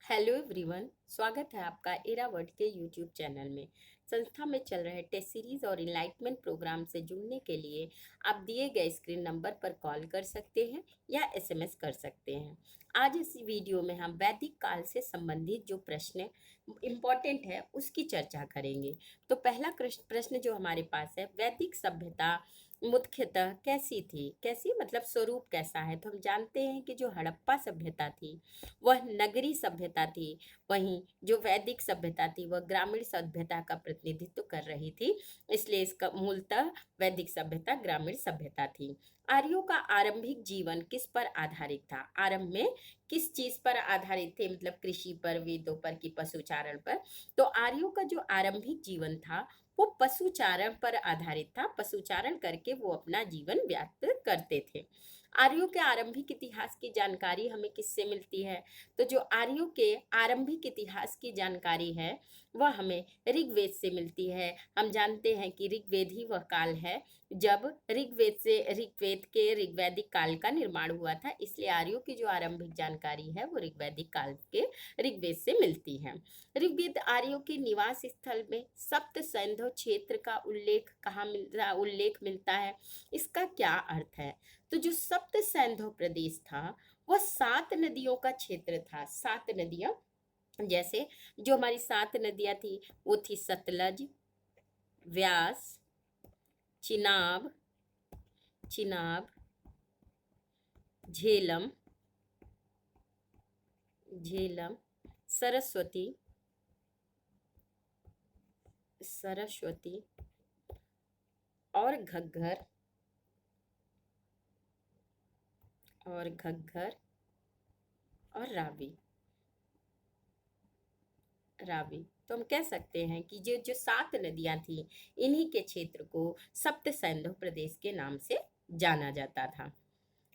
Hello everyone, स्वागत है आपका एरावर्ड के यूट्यूब चैनल में। संस्था में चल रहे टेस्ट सीरीज और इनलाइटमेंट प्रोग्राम से जुड़ने के लिए आप दिए गए स्क्रीन नंबर पर कॉल कर सकते हैं या एसएमएस कर सकते हैं। आज इस वीडियो में हम वैदिक काल से संबंधित जो प्रश्न इम्पोर्टेंट है उसकी चर्चा करेंगे। तो पहला प्रश्न जो हमारे पास है, वैदिक सभ्यता मुख्यतः कैसी थी? कैसी मतलब स्वरूप कैसा है? तो हम जानते हैं कि जो हड़प्पा सभ्यता थी वह नगरी सभ्यता थी। वहीं जो वैदिक सभ्यता थी वह ग्रामीण सभ्यता का प्रतिनिधित्व कर रही थी, इसलिए इसका मूलतः वैदिक सभ्यता ग्रामीण सभ्यता थी। आर्यों का आरंभिक जीवन किस पर आधारित था? आरंभ में किस चीज पर आधारित थे? मतलब कृषि पर, वेदों पर कि पशुचारण पर? तो आर्यों का जो आरंभिक जीवन था वो पशुचारण पर आधारित था। पशुचारण करके वो अपना जीवन व्यक्त करते थे। आर्यों के आरंभिक इतिहास की जानकारी हमें किससे मिलती है? तो जो आर्यों के आरंभिक इतिहास की जानकारी है वह हमें ऋग्वेद से मिलती है। हम जानते हैं कि ऋग्वेद ही वह काल है जब ऋग्वेद के ऋग्वैदिक काल का निर्माण हुआ था, इसलिए आर्यों की जो आरंभिक जानकारी है वो ऋग्वैदिक काल के ऋग्वेद से मिलती है। ऋग्वेद आर्यों के निवास स्थल में सप्त सैंधव क्षेत्र का उल्लेख मिलता है। इसका क्या अर्थ है? तो जो सप्त सैंधव प्रदेश था वह 7 नदियों का क्षेत्र था। 7 नदियां, जैसे जो हमारी 7 नदियां थी वो थी सतलज, व्यास, चिनाब, चिनाब, झेलम, झेलम, सरस्वती, सरस्वती और घग्गर, और घग्गर और रावी। रावी। तो हम कह सकते हैं कि जो जो 7 नदियां थी इन्हीं के क्षेत्र को सप्त सैंधव प्रदेश के नाम से जाना जाता था।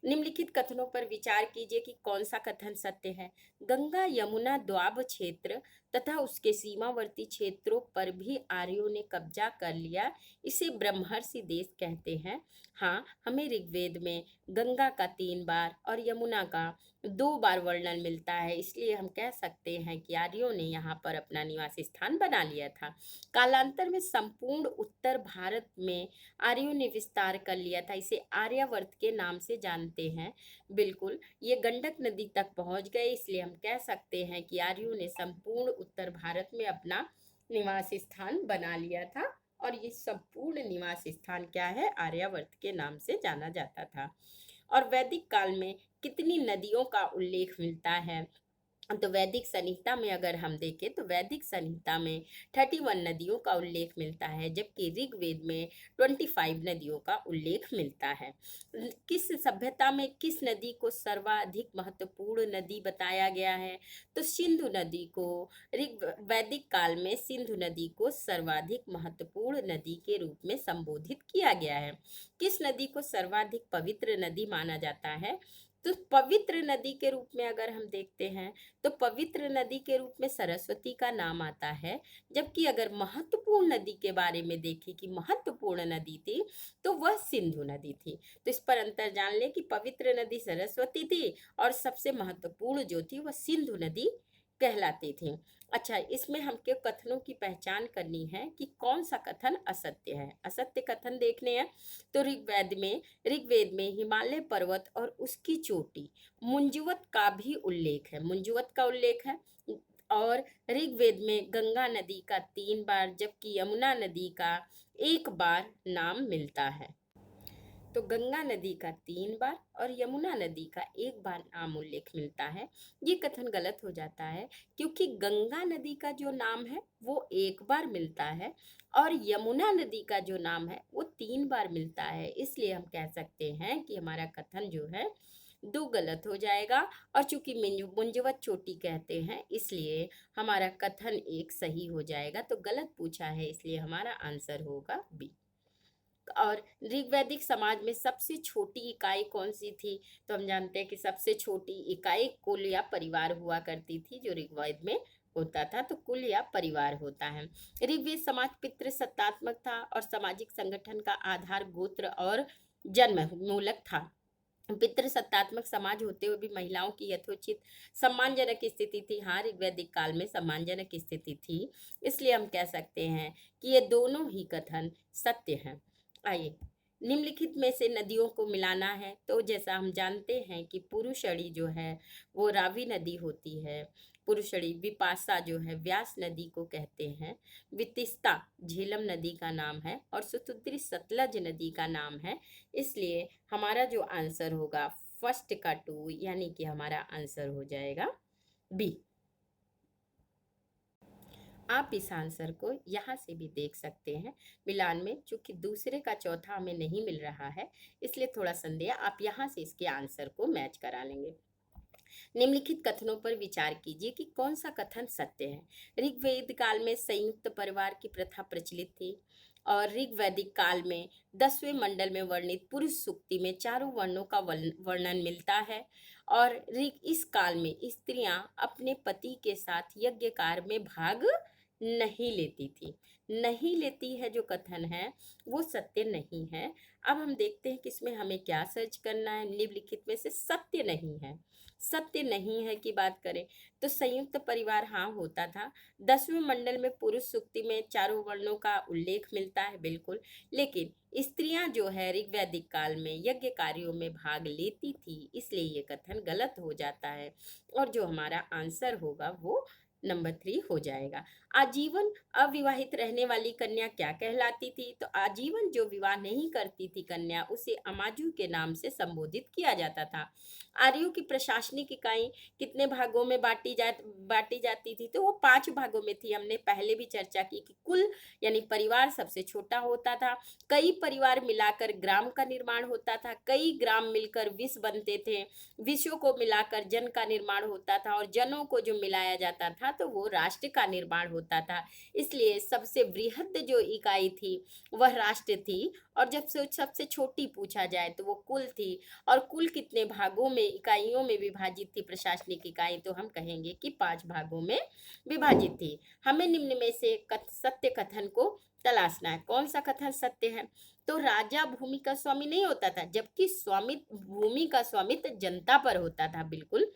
निम्नलिखित कथनों पर विचार कीजिए कि कौन सा कथन सत्य है। गंगा यमुना द्वाब क्षेत्र तथा उसके सीमावर्ती क्षेत्रों पर भी आर्यों ने कब्जा कर लिया, इसे ब्रह्मर्षि देश कहते हैं। हाँ, हमें ऋग्वेद में गंगा का 3 बार और यमुना का 2 बार वर्णन मिलता है, इसलिए हम कह सकते हैं कि आर्यों ने यहाँ पर अपना निवास स्थान बना लिया था। कालांतर में संपूर्ण उत्तर भारत में आर्यों ने विस्तार कर लिया था, इसे आर्यावर्त के नाम से जानते हैं। बिल्कुल, ये गंडक नदी तक पहुंच गए, इसलिए हम कह सकते हैं कि आर्यों ने संपूर्ण उत्तर भारत में अपना निवास स्थान बना लिया था और ये संपूर्ण निवास स्थान क्या है? आर्यावर्त के नाम से जाना जाता था। और वैदिक काल में कितनी नदियों का उल्लेख मिलता है? तो वैदिक संहिता में अगर हम देखें तो वैदिक संहिता में 31 नदियों का उल्लेख मिलता है, जबकि ऋग्वेद में 25 नदियों का उल्लेख मिलता है। किस सभ्यता में किस नदी को सर्वाधिक महत्वपूर्ण नदी बताया गया है? तो सिंधु नदी को, ऋग वैदिक काल में सिंधु नदी को सर्वाधिक महत्वपूर्ण नदी के रूप में संबोधित किया गया है। किस नदी को सर्वाधिक पवित्र नदी माना जाता है? तो पवित्र नदी के रूप में अगर हम देखते हैं तो पवित्र नदी के रूप में सरस्वती का नाम आता है, जबकि अगर महत्वपूर्ण नदी के बारे में देखें कि महत्वपूर्ण नदी थी तो वह सिंधु नदी थी। तो इस पर अंतर जान लें कि पवित्र नदी सरस्वती थी और सबसे महत्वपूर्ण जो थी वह सिंधु नदी कहलाती थी। अच्छा, इसमें हमके कथनों की पहचान करनी है कि कौन सा कथन असत्य है। असत्य कथन देखने हैं तो ऋग्वेद में हिमालय पर्वत और उसकी चोटी मुंजवत का भी उल्लेख है। मुंजवत का उल्लेख है। और ऋग्वेद में गंगा नदी का 3 बार जबकि यमुना नदी का 1 बार नाम मिलता है। तो गंगा नदी का 3 बार और यमुना नदी का 1 बार नाम उल्लेख मिलता है। ये कथन गलत हो जाता है क्योंकि गंगा नदी का जो नाम है वो 1 बार मिलता है और यमुना नदी का जो नाम है वो 3 बार मिलता है, इसलिए हम कह सकते हैं कि हमारा कथन जो है 2 गलत हो जाएगा। और चूंकि मुंजवत चोटी कहते हैं इसलिए हमारा कथन 1 सही हो जाएगा। तो गलत पूछा है इसलिए हमारा आंसर होगा बी। और ऋग्वैदिक समाज में सबसे छोटी इकाई कौन सी थी? तो हम जानते हैं कि सबसे छोटी इकाई कुल या परिवार हुआ करती थी, जो ऋग्वेद में होता था। तो कुल या परिवार होता है। ऋग्वेद समाज पितृसत्तात्मक था और सामाजिक संगठन का आधार गोत्र और जन्म मूलक था। पितृसत्तात्मक समाज होते हुए भी महिलाओं की यथोचित सम्मानजनक स्थिति थी। हाँ, ऋग्वैदिक काल में सम्मानजनक स्थिति थी, इसलिए हम कह सकते हैं कि ये दोनों ही कथन सत्य हैं। आइए, निम्नलिखित में से नदियों को मिलाना है, तो जैसा हम जानते हैं कि पुरुषड़ी जो है वो रावी नदी होती है, पुरुषड़ी विपाशा जो है व्यास नदी को कहते हैं, वितिस्ता झेलम नदी का नाम है और सुतुद्री सतलज नदी का नाम है। इसलिए हमारा जो आंसर होगा फर्स्ट का 2, यानी कि हमारा आंसर हो जाएगा बी। आप इस आंसर को यहाँ से भी देख सकते हैं मिलान में, चूंकि दूसरे का चौथा हमें नहीं मिल रहा है इसलिए थोड़ा संदेह, आप यहाँ से इसके आंसर को मैच करा लेंगे। निम्नलिखित कथनों पर विचार कीजिए कि कौन सा कथन सत्य है। ऋग्वेद काल में संयुक्त परिवार की प्रथा प्रचलित थी और ऋग्वैदिक काल में 10वें मंडल में वर्णित पुरुष सूक्ति में चारों वर्णों का वर्णन मिलता है और ऋग इस काल में स्त्रियां अपने पति के साथ यज्ञ कार्य में भाग नहीं लेती थी। नहीं लेती है जो कथन है वो सत्य नहीं है। अब हम देखते हैं कि इसमें हमें क्या सर्च करना है। निम्नलिखित में से सत्य नहीं है, सत्य नहीं है की बात करें तो संयुक्त परिवार हाँ होता था। 10वें मंडल में पुरुष सूक्ति में चारों वर्णों का उल्लेख मिलता है बिल्कुल, लेकिन स्त्रियां जो है ऋग्वैदिक काल में यज्ञ कार्यों में भाग लेती थी, इसलिए ये कथन गलत हो जाता है और जो हमारा आंसर होगा वो नंबर 3 हो जाएगा। आजीवन अविवाहित रहने वाली कन्या क्या कहलाती थी? तो आजीवन जो विवाह नहीं करती थी कन्या, उसे अमाजु के नाम से संबोधित किया जाता था। आर्यों की प्रशासनिक इकाई कितने भागों में बांटी जाती थी? तो वो 5 भागों में थी। हमने पहले भी चर्चा की कि कुल यानी परिवार सबसे छोटा होता था, कई परिवार मिलाकर ग्राम का निर्माण होता था, कई ग्राम मिलकर विष बनते थे, विषयों को मिलाकर जन का निर्माण होता था और जनों को जो मिलाया जाता था तो वो राष्ट्र का निर्माण होता था। इसलिए सबसे बृहद जो इकाई थी वह राष्ट्र थी और जब से सबसे छोटी पूछा जाए तो वो कुल थी। और कुल कितने भागों में इकाइयों में विभाजित थी प्रशासनिक इकाई? तो हम कहेंगे कि 5 भागों में विभाजित थी। हमें निम्न में से सत्य कथन को तलाशना है। कौन सा कथन सत्य है? तो राजा भूमि का स्वामी नहीं होता था, जबकि स्वामित्व भूमि का स्वामित्व जनता पर होता था। बिल्कुल,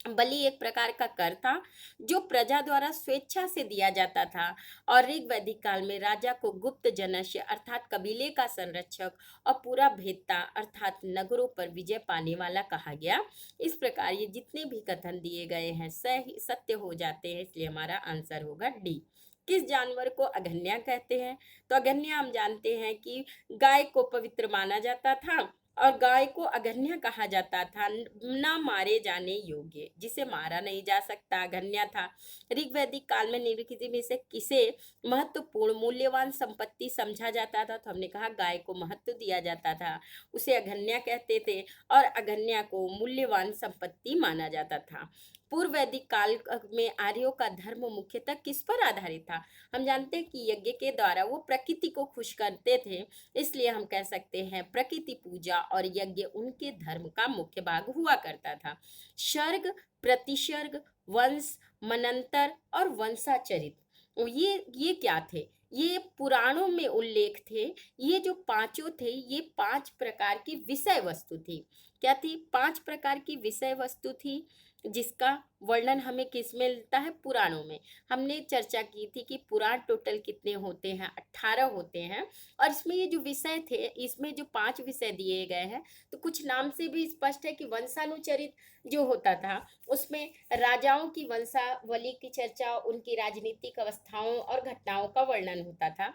बलि एक प्रकार का कर था जो प्रजा द्वारा स्वेच्छा से दिया जाता था और ऋग्वैदिक काल में राजा को गुप्त जनस्य अर्थात कबीले का संरक्षक और पूरा भेदता अर्थात नगरों पर विजय पाने वाला कहा गया। इस प्रकार ये जितने भी कथन दिए गए हैं सही सत्य हो जाते हैं, इसलिए हमारा आंसर होगा डी। किस जानवर को अघन्या कहते हैं? तो अघन्या हम जानते हैं कि गाय को पवित्र माना जाता था और गाय को अघन्या कहा जाता था, न मारे जाने योग्य, जिसे मारा नहीं जा सकता, अघन्या था। ऋग्वैदिक काल में निम्नलिखित में से किसे महत्वपूर्ण मूल्यवान संपत्ति समझा जाता था? तो हमने कहा गाय को महत्व दिया जाता था, उसे अघन्या कहते थे और अघन्या को मूल्यवान संपत्ति माना जाता था। पूर्व वैदिक काल में आर्यों का धर्म मुख्यतः किस पर आधारित था? हम जानते हैं कि यज्ञ के द्वारा वो प्रकृति को खुश करते थे, इसलिए हम कह सकते हैं प्रकृति पूजा और यज्ञ उनके धर्म का मुख्य भाग हुआ करता था। सर्ग, प्रतिसर्ग, वंश, मनंतर और वंशाचरित, ये क्या थे? ये पुराणों में उल्लेख थे। ये जो पांचों थे ये 5 प्रकार की विषय वस्तु थी। क्या थी? 5 प्रकार की विषय वस्तु थी जिसका वर्णन हमें किस में मिलता है? पुराणों में। हमने चर्चा की थी कि पुराण टोटल कितने होते हैं? 18 होते हैं और इसमें ये जो विषय थे, इसमें जो 5 विषय दिए गए हैं तो कुछ नाम से भी स्पष्ट है कि वंशानुचरित जो होता था उसमें राजाओं की वंशावली की चर्चा, उनकी राजनीतिक अवस्थाओं और घटनाओं का वर्णन होता था।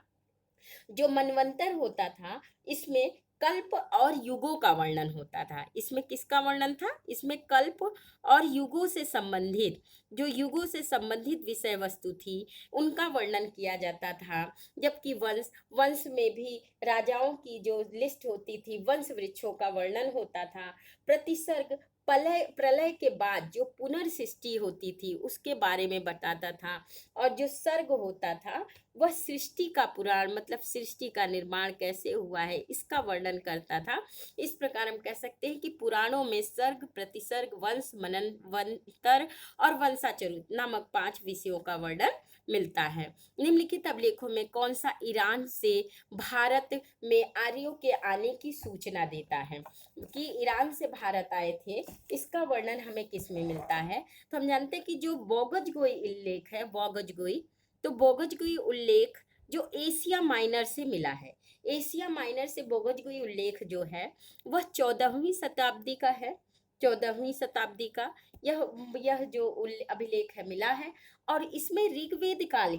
जो मनवंतर होता था इसमें कल्प और युगों का वर्णन होता था। इसमें किसका वर्णन था? इसमें कल्प और युगों से संबंधित, जो युगों से संबंधित विषय वस्तु थी उनका वर्णन किया जाता था। जबकि वंश में भी राजाओं की जो लिस्ट होती थी, वंश वृक्षों का वर्णन होता था। प्रतिसर्ग प्रलय के बाद जो पुनर्सृष्टि होती थी उसके बारे में बताता था, और जो सर्ग होता था वह सृष्टि का पुराण, मतलब सृष्टि का निर्माण कैसे हुआ है इसका वर्णन करता था। इस प्रकार हम कह सकते हैं कि पुराणों में सर्ग, प्रतिसर्ग, वंश, मनन, वंतर और वंशाचरुत नामक 5 विषयों का वर्णन मिलता है। निम्नलिखित अभिलेखों में कौन सा ईरान से भारत में आर्यों के आने की सूचना देता है? कि ईरान से भारत आए थे, इसका वर्णन हमें किस में मिलता है? तो हम जानते हैं कि जो बोगजगोई उल्लेख है, बोगजगोई, तो बोगजगोई उल्लेख जो एशिया माइनर से मिला है, एशिया माइनर से बोगजगोई उल्लेख जो है वह 14वीं शताब्दी का है। 14वीं शताब्दी का यह जो अभिलेख है मिला है, और इसमें ऋग्वेद काल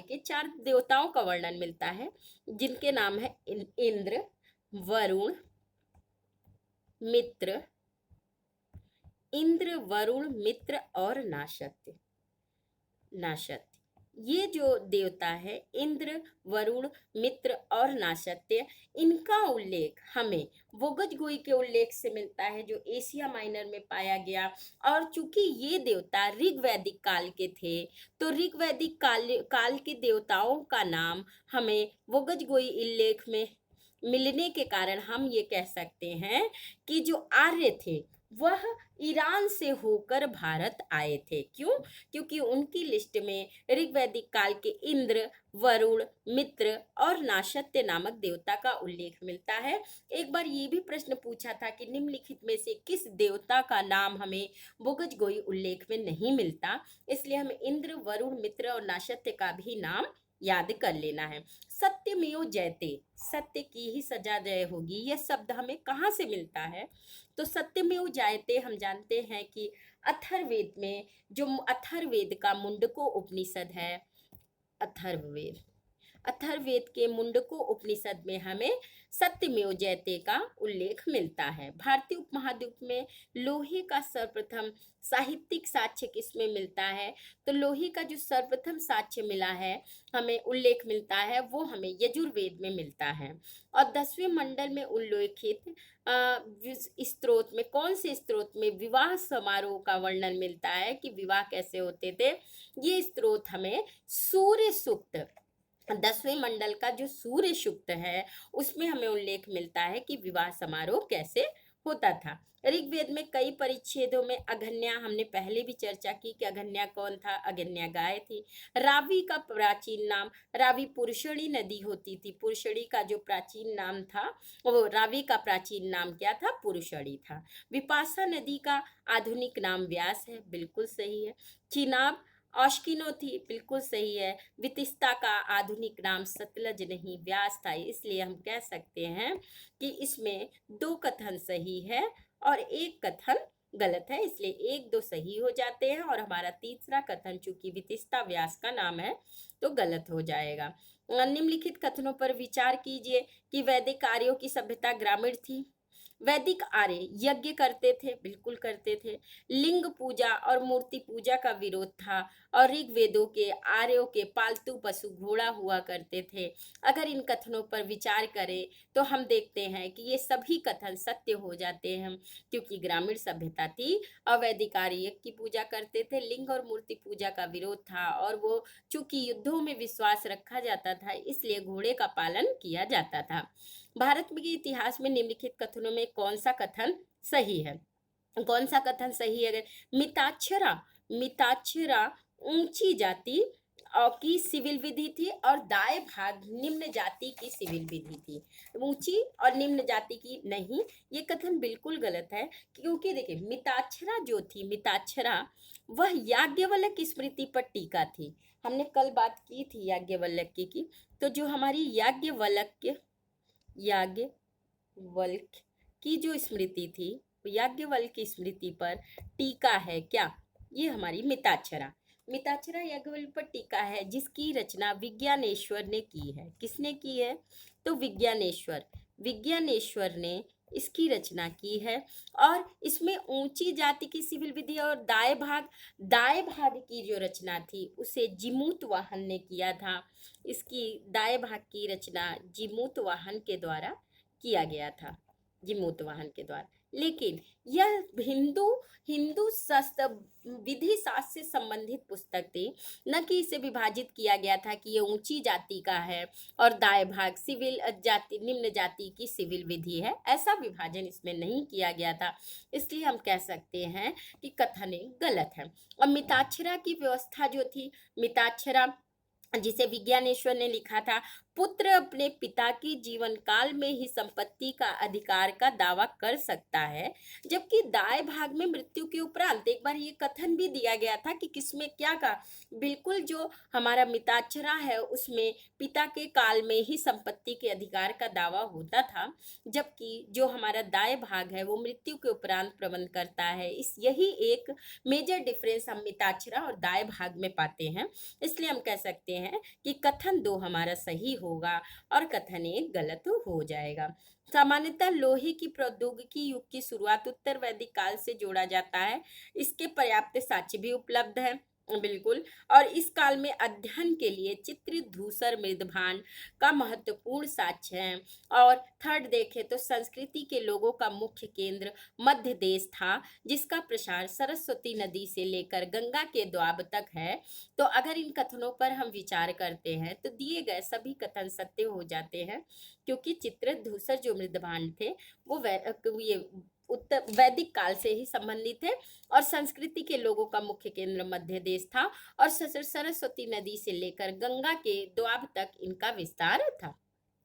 के 4 देवताओं का वर्णन मिलता है, जिनके नाम है इंद्र, वरुण, मित्र, इंद्र, वरुण, मित्र और नाशत्य। ये जो देवता है इंद्र, वरुण, मित्र और नाशत्य, इनका उल्लेख हमें बोगजगोई के उल्लेख से मिलता है जो एशिया माइनर में पाया गया। और चूंकि ये देवता ऋग्वैदिक काल के थे, तो ऋग्वैदिक काल के देवताओं का नाम हमें बोगजगोई उल्लेख में मिलने के कारण हम ये कह सकते हैं कि जो आर्य थे वह ईरान से होकर भारत आए थे। क्यों? क्योंकि उनकी लिस्ट में ऋग्वैदिक काल के इंद्र, वरुण, मित्र और नाशत्य नामक देवता का उल्लेख मिलता है। एक बार ये भी प्रश्न पूछा था कि निम्नलिखित में से किस देवता का नाम हमें बोगजगोई उल्लेख में नहीं मिलता, इसलिए हमें इंद्र, वरुण, मित्र और नाशत्य का भी नाम याद कर लेना है। सत्यमेव जयते, सत्य की ही सजा जय होगी, यह शब्द हमें कहाँ से मिलता है? तो सत्यमेव जयते हम जानते हैं कि अथर्ववेद में, जो अथर्ववेद का मुंडको उपनिषद है, अथर्ववेद, अथर्ववेद के मुंडको उपनिषद में हमें सत्यमेव जयते का उल्लेख मिलता है। भारतीय उपमहाद्वीप में लोहे का सर्वप्रथम साहित्यिक साक्ष्य किसमें मिलता है? तो लोहे का जो सर्वप्रथम साक्ष्य मिला है, हमें उल्लेख मिलता है, वो हमें यजुर्वेद में मिलता है। और 10वें मंडल में उल्लेखित स्त्रोत में, कौन से स्त्रोत में विवाह समारोह का वर्णन मिलता है कि विवाह कैसे होते थे? ये स्त्रोत हमें सूर्य सूक्त, 10वें मंडल का जो सूर्य सूक्त है उसमें हमें उल्लेख मिलता है कि विवाह समारोह कैसे होता था। ऋग्वेद में कई परिच्छेदों में अगन्या, हमने पहले भी चर्चा की कि अगन्या कौन था? अगन्या गाय थी। रावी का प्राचीन नाम, रावी पुरुषणी नदी होती थी, पुरुषणी का जो प्राचीन नाम था वो रावी का प्राचीन नाम क्या था? पुरुषणी था। विपाशा नदी का आधुनिक नाम व्यास है, बिल्कुल सही है। चिनाब ऑश्किनो थी, बिल्कुल सही है। वितिस्ता का आधुनिक नाम सतलज नहीं व्यास था, इसलिए हम कह सकते हैं कि इसमें 2 कथन सही है और 1 कथन गलत है, इसलिए 1-2 सही हो जाते हैं और हमारा तीसरा कथन चूंकि वितिस्ता व्यास का नाम है तो गलत हो जाएगा। निम्नलिखित कथनों पर विचार कीजिए कि वैदिक आर्यों की सभ्यता ग्रामीण थी। वैदिक आर्य यज्ञ करते थे, बिल्कुल करते थे। लिंग पूजा और मूर्ति पूजा का विरोध था, और ऋग्वेदों के आर्यों के पालतू पशु घोड़ा हुआ करते थे। अगर इन कथनों पर विचार करें तो हम देखते हैं कि ये सभी कथन सत्य हो जाते हैं, क्योंकि ग्रामीण सभ्यता थी और वैदिक आर्य यज्ञ की पूजा करते थे, लिंग और मूर्ति पूजा का विरोध था, और वो चूंकि युद्धों में विश्वास रखा जाता था इसलिए घोड़े का पालन किया जाता था। भारत के इतिहास में निम्नलिखित कथनों में कौन सा कथन सही है? कौन सा कथन सही है? मिताक्षरा, मिताक्षरा ऊंची जाति की सिविल विधि थी और दाएं भाग निम्न जाति की सिविल विधि थी, ऊंची और निम्न जाति की नहीं। ये कथन बिल्कुल गलत है, क्योंकि देखिए मिताक्षरा जो थी, मिताक्षरा वह याज्ञवल्क्य स्मृति पर टीका थी। हमने कल बात की थी याज्ञवल्क्य की, तो जो हमारी याज्ञवल्क्य की जो स्मृति थी, याज्ञवल्क्य की स्मृति पर टीका है क्या? ये हमारी मिताक्षरा, मिताक्षरा याज्ञवल्क्य पर टीका है जिसकी रचना विज्ञानेश्वर ने की है। किसने की है? तो विज्ञानेश्वर ने इसकी रचना की है, और इसमें ऊंची जाति की सिविल विधि और दाएं भाग की जो रचना थी उसे जिमूत वाहन ने किया था। इसकी दाएं भाग की रचना जिमूत वाहन के द्वारा किया गया था, जिमूत वाहन के द्वारा। लेकिन यह हिंदू हिंदू शास्त्र विधि शास्त्र से संबंधित पुस्तक थी, न कि इसे विभाजित किया गया था कि ये ऊंची जाति का है और दाएं भाग सिविल जाति निम्न जाति की सिविल विधि है। ऐसा विभाजन इसमें नहीं किया गया था, इसलिए हम कह सकते हैं कि कथन एक गलत है। और मिताक्षरा की व्यवस्था जो थी, मिताक्षरा जिसे विज्ञानेश्वर ने लिखा था, पुत्र अपने पिता की जीवन काल में ही संपत्ति का अधिकार का दावा कर सकता है, जबकि दाएं भाग में मृत्यु के उपरांत एक बार ये कथन भी दिया गया था कि किसमें क्या का, बिल्कुल जो हमारा मिताक्षरा है उसमें पिता के काल में ही संपत्ति के अधिकार का दावा होता था, जबकि जो हमारा दाएं भाग है वो मृत्यु के उपरांत प्रबंध करता है। इस यही एक मेजर डिफरेंस हम मिताक्षरा और दाएं भाग में पाते हैं। इसलिए हम कह सकते हैं कि कथन 2 हमारा सही होगा और कथन 1 गलत हो जाएगा। सामान्यतः लोहे की प्रौद्योगिकी युग की शुरुआत उत्तर वैदिक काल से जोड़ा जाता है। इसके पर्याप्त साक्ष्य भी उपलब्ध है, बिल्कुल। और इस काल में अध्ययन के लिए चित्रित धूसर मृदभांड का महत्वपूर्ण साक्ष्य है। और थर्ड देखें तो संस्कृति के लोगों का मुख्य केंद्र मध्य देश था, जिसका प्रसार सरस्वती नदी से लेकर गंगा के द्वाब तक है। तो अगर इन कथनों पर हम विचार करते हैं तो दिए गए सभी कथन सत्य हो जाते हैं, क्योंकि चित्रित धूसर जो मृदभांड थे वो ये उत्तर वैदिक काल से ही संबंधित थे और संस्कृति के लोगों का मुख्य केंद्र मध्य देश था और सरस्वती नदी से लेकर गंगा के द्वाब तक इनका विस्तार था।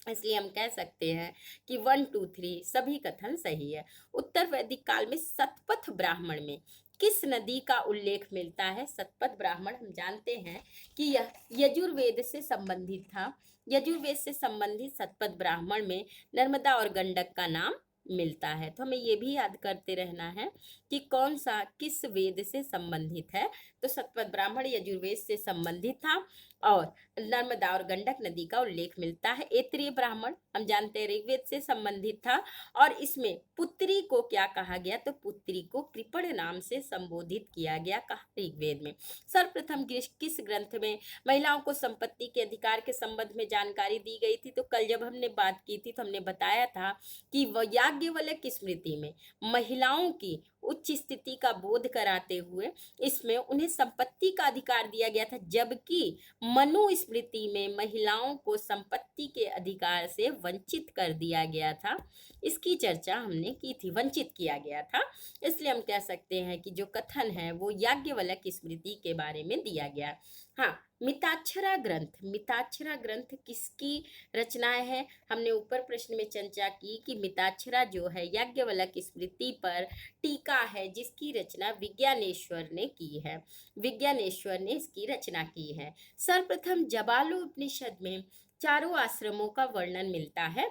इसलिए हम कह सकते हैं कि 1, 2, 3 सभी कथन सही है। उत्तर वैदिक काल में सतपथ ब्राह्मण में किस नदी का उल्लेख मिलता है? सतपथ ब्राह्मण हम जानते हैं कि यह यजुर्वेद से संबंधित था। यजुर्वेद से संबंधित सतपथ ब्राह्मण में नर्मदा और गंडक का नाम मिलता है। तो हमें ये भी याद करते रहना है कि कौन सा किस वेद से संबंधित है। तो सतपथ ब्राह्मण यजुर्वेद से संबंधित था और नर्मदा और गंडक नदी का उल्लेख मिलता है। ऐत्रेय ब्राह्मण हम जानते हैं ऋग्वेद से संबंधित था और इसमें पुत्री को क्या कहा गया? तो पुत्री को कृपण नाम से संबोधित किया गया, कहा ऋग्वेद में। सर्वप्रथम किस ग्रंथ में महिलाओं को संपत्ति के अधिकार के संबंध में जानकारी दी गई थी? तो कल जब हमने बात की थी तो हमने बताया था कि याज्ञवल्क्य की स्मृति में महिलाओं की उच्च स्थिति का बोध कराते हुए इसमें उन्हें संपत्ति का अधिकार दिया गया था, जबकि मनुस्मृति में महिलाओं को संपत्ति के अधिकार से वंचित कर दिया गया था। इसकी चर्चा हमने की थी, वंचित किया गया था। इसलिए हम कह सकते हैं कि जो कथन है वो याज्ञवल्क्य स्मृति के बारे में दिया गया। हाँ, मिताक्षरा ग्रंथ किसकी रचनाएं हैं? हमने ऊपर प्रश्न में चर्चा की कि मिताक्षरा जो है याज्ञवल्क्य स्मृति पर टीका है, जिसकी रचना विज्ञानेश्वर ने की है। विज्ञानेश्वर ने इसकी रचना की है। सर्वप्रथम जबालोपनिषद में चारों आश्रमों का वर्णन मिलता है।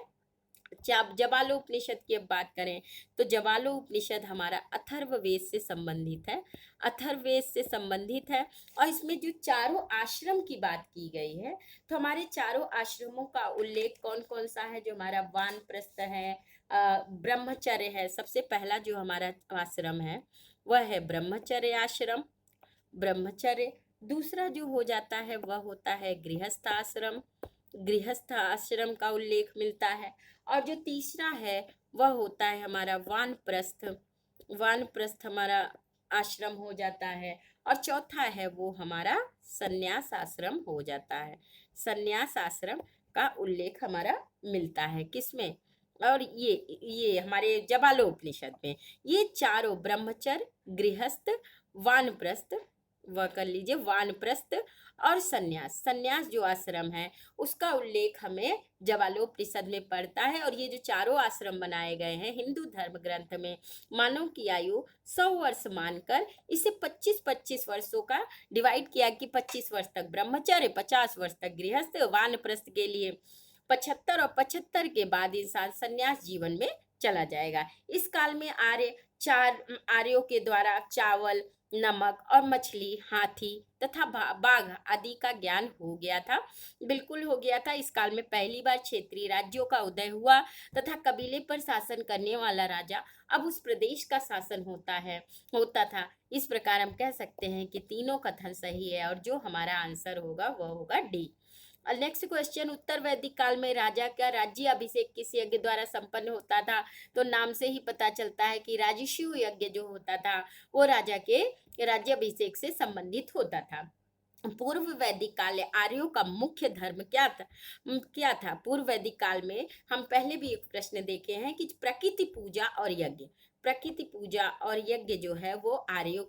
जबालोपनिषद की अब बात करें तो जबालोपनिषद हमारा अथर्ववेद से संबंधित है। अथर्ववेद से संबंधित है और इसमें जो चारों आश्रम की बात की गई है, तो हमारे चारों आश्रमों का उल्लेख कौन कौन सा है? जो हमारा वानप्रस्थ है, ब्रह्मचर्य है। सबसे पहला जो हमारा आश्रम है वह है ब्रह्मचर्य आश्रम, ब्रह्मचर्य। दूसरा जो हो जाता है वह होता है गृहस्थ आश्रम, गृहस्थ आश्रम का उल्लेख मिलता है। और जो तीसरा है वह होता है हमारा वानप्रस्थ, वानप्रस्थ हमारा आश्रम हो जाता है। और चौथा है वो हमारा संन्यास आश्रम हो जाता है। संन्यास आश्रम का उल्लेख हमारा मिलता है किसमें? और ये हमारे जबालोपनिषद में। ये चारों ब्रह्मचर्य, गृहस्थ, वानप्रस्थ, वह कर लीजिए वानप्रस्थ और संन्यास, संन्यास जो आश्रम है उसका उल्लेख हमें जबालोपनिषद में पड़ता है। और ये जो चारों आश्रम बनाए गए हैं हिंदू धर्म ग्रंथ में, मानव की आयु 100 वर्ष मानकर इसे 25-25 वर्षों का डिवाइड किया कि 25 वर्ष तक ब्रह्मचर्य, 50 वर्ष तक गृहस्थ, वानप्रस्थ के लिए 75 और 75 के बाद इंसान संन्यास जीवन में चला जाएगा। इस काल में आर्यों के द्वारा चावल, नमक और मछली, हाथी तथा बाघ आदि का ज्ञान हो गया था, बिल्कुल हो गया था। इस काल में पहली बार क्षेत्रीय राज्यों का उदय हुआ तथा कबीले पर शासन करने वाला राजा अब उस प्रदेश का शासन होता था। इस प्रकार हम कह सकते हैं कि तीनों कथन सही है और जो हमारा आंसर होगा वह होगा डी। और नेक्स्ट क्वेश्चन, उत्तर वैदिक काल में राजा का राज्य अभिषेक किस यज्ञ द्वारा संपन्न होता था? तो नाम से ही पता चलता है कि राजसूय यज्ञ जो होता था वो राजा के राज्याभिषेक से संबंधित होता था। पूर्व वैदिक काल में आर्यों का मुख्य धर्म क्या था? पूर्व वैदिक काल में हम पहले भी एक प्रश्न देखे हैं कि प्रकृति पूजा और यज्ञ, प्रकृति पूजा और यज्ञ जो है वो आर्यों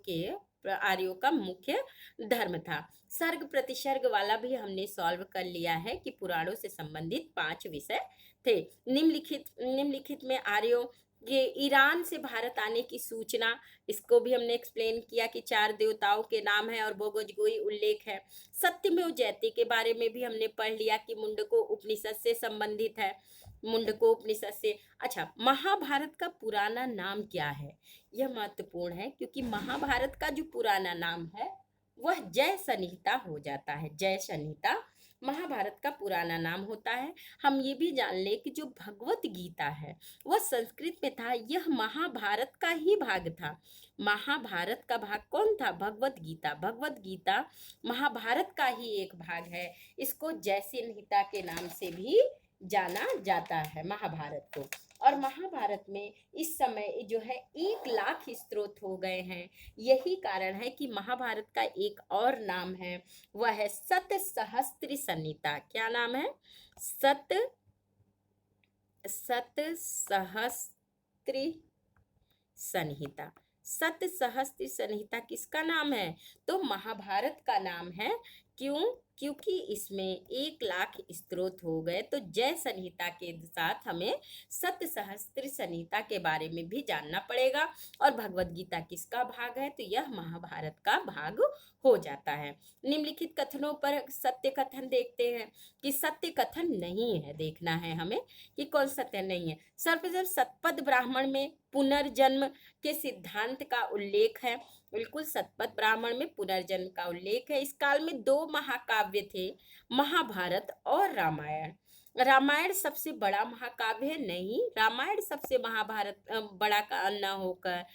का मुख्य धर्म था। सर्ग प्रतिसर्ग वाला भी हमने सॉल्व कर लिया है कि पुराणों से संबंधित 5 विषय थे। निम्नलिखित में आर्यों के ईरान से भारत आने की सूचना, इसको भी हमने एक्सप्लेन किया कि 4 देवताओं के नाम है और बोगोजगोई उल्लेख है। सत्यमेव जयते के बारे में भी हमने पढ़ लिया कि मुंडको उपनिषद से संबंधित है, मुंडको उपनिषद से। अच्छा, महाभारत का पुराना नाम क्या है? यह महत्वपूर्ण है क्योंकि महाभारत का जो पुराना नाम है वह जय संहिता हो जाता है। जय संहिता महाभारत का पुराना नाम होता है। हम ये भी जान ले कि जो भगवत गीता है वह संस्कृत में था, यह महाभारत का ही भाग था। महाभारत का भाग कौन था? भगवत गीता। भगवत गीता महाभारत का ही एक भाग है। इसको जय संहिता के नाम से भी जाना जाता है महाभारत को। और महाभारत में इस समय जो है 1 लाख स्त्रोत हो गए हैं। यही कारण है कि महाभारत का एक और नाम है, वह है सतसहस्त्र संहिता। क्या नाम है? सतसहस्त्र संहिता। सतसहस्त्र संहिता किसका नाम है? तो महाभारत का नाम है। क्यों? क्योंकि इसमें 1 लाख स्त्रोत हो गए। तो जय संहिता के साथ हमें सतसहस्त्र संहिता के बारे में भी जानना पड़ेगा। और भगवत गीता किसका भाग है? तो यह महाभारत का भाग हो जाता है। निम्नलिखित कथनों पर सत्य कथन देखते हैं कि सत्य कथन नहीं है, देखना है हमें कि कौन सत्य नहीं है। सर्वप्रथम शतपथ ब्राह्मण में पुनर्जन्म के सिद्धांत का उल्लेख है। बिल्कुल, शतपथ ब्राह्मण में पुनर्जन्म का उल्लेख है। इस काल में 2 महाकाव्य थे, महाभारत और रामायण। रामायण सबसे बड़ा महाकाव्य है? नहीं, रामायण सबसे बड़ा का न होकर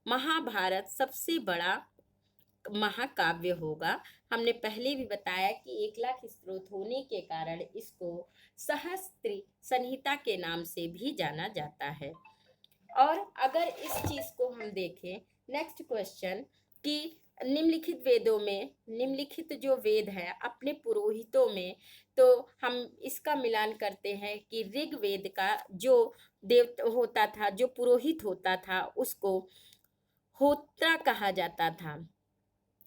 महाभारत सबसे बड़ा महाकाव्य होगा। हमने पहले भी बताया कि 1 लाख स्त्रोत होने के कारण इसको सहस्त्र संहिता के नाम से भी जाना जाता है। और अगर इस चीज को हम देखें, नेक्स्ट क्वेश्चन, कि निम्नलिखित वेदों में, निम्नलिखित जो वेद है अपने पुरोहितों में, तो हम इसका मिलान करते हैं कि ऋग्वेद का जो देव होता था, जो पुरोहित होता था, उसको होत्रा कहा जाता था,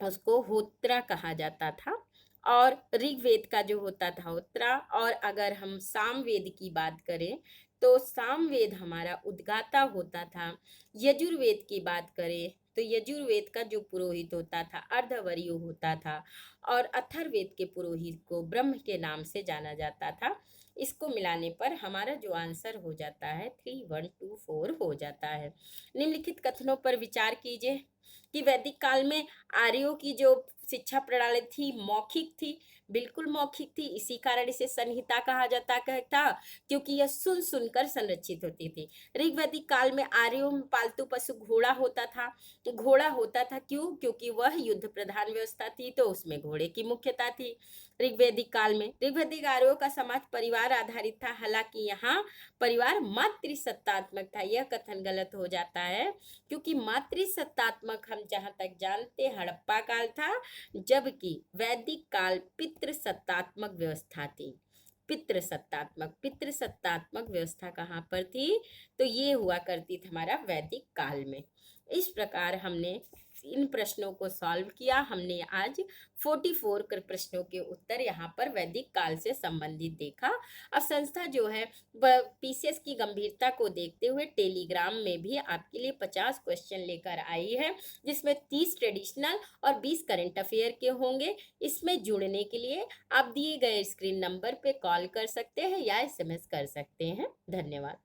उसको होत्रा कहा जाता था। और ऋग्वेद का जो होता था होत्रा। और अगर हम सामवेद की बात करें तो सामवेद हमारा उद्गाता होता था। यजुर्वेद की बात करें तो यजुर्वेद का जो पुरोहित होता था अर्धवर्यु होता था। और अथर्ववेद के पुरोहित को ब्रह्म के नाम से जाना जाता था। इसको मिलाने पर हमारा जो आंसर हो जाता है 3124 हो जाता है। निम्नलिखित कथनों पर विचार कीजिए कि वैदिक काल में आर्यों की जो शिक्षा प्रणाली थी मौखिक थी। बिल्कुल मौखिक थी, इसी कारण इसे संहिता कहा जाता था, क्योंकि यह सुन सुनकर संरचित होती थी। ऋग्वैदिक काल में आर्यों में पालतू पशु घोड़ा होता था। घोड़ा होता था क्यों? क्योंकि वह युद्ध प्रधान व्यवस्था थी, तो उसमें घोड़े की मुख्यता थी। ऋग्वैदिक काल में ऋग्वैदिक आर्यों का समाज परिवार आधारित था, हालांकि यहाँ परिवार मातृसत्तात्मक था। यह कथन गलत हो जाता है, क्योंकि मातृसत्तात्मक हम जहाँ तक जानते हड़प्पा काल था, जबकि वैदिक काल पितृसत्तात्मक व्यवस्था थी। पितृसत्तात्मक व्यवस्था कहाँ पर थी? तो ये हुआ करती थी हमारा वैदिक काल में। इस प्रकार हमने इन प्रश्नों को सॉल्व किया। हमने आज 44 प्रश्नों के उत्तर यहाँ पर वैदिक काल से संबंधित देखा। अब संस्था जो है पीसीएस की गंभीरता को देखते हुए टेलीग्राम में भी आपके लिए 50 क्वेश्चन लेकर आई है, जिसमें 30 ट्रेडिशनल और 20 करंट अफेयर के होंगे। इसमें जुड़ने के लिए आप दिए गए स्क्रीन नंबर पे कॉल कर सकते हैं या SMS कर सकते हैं। धन्यवाद।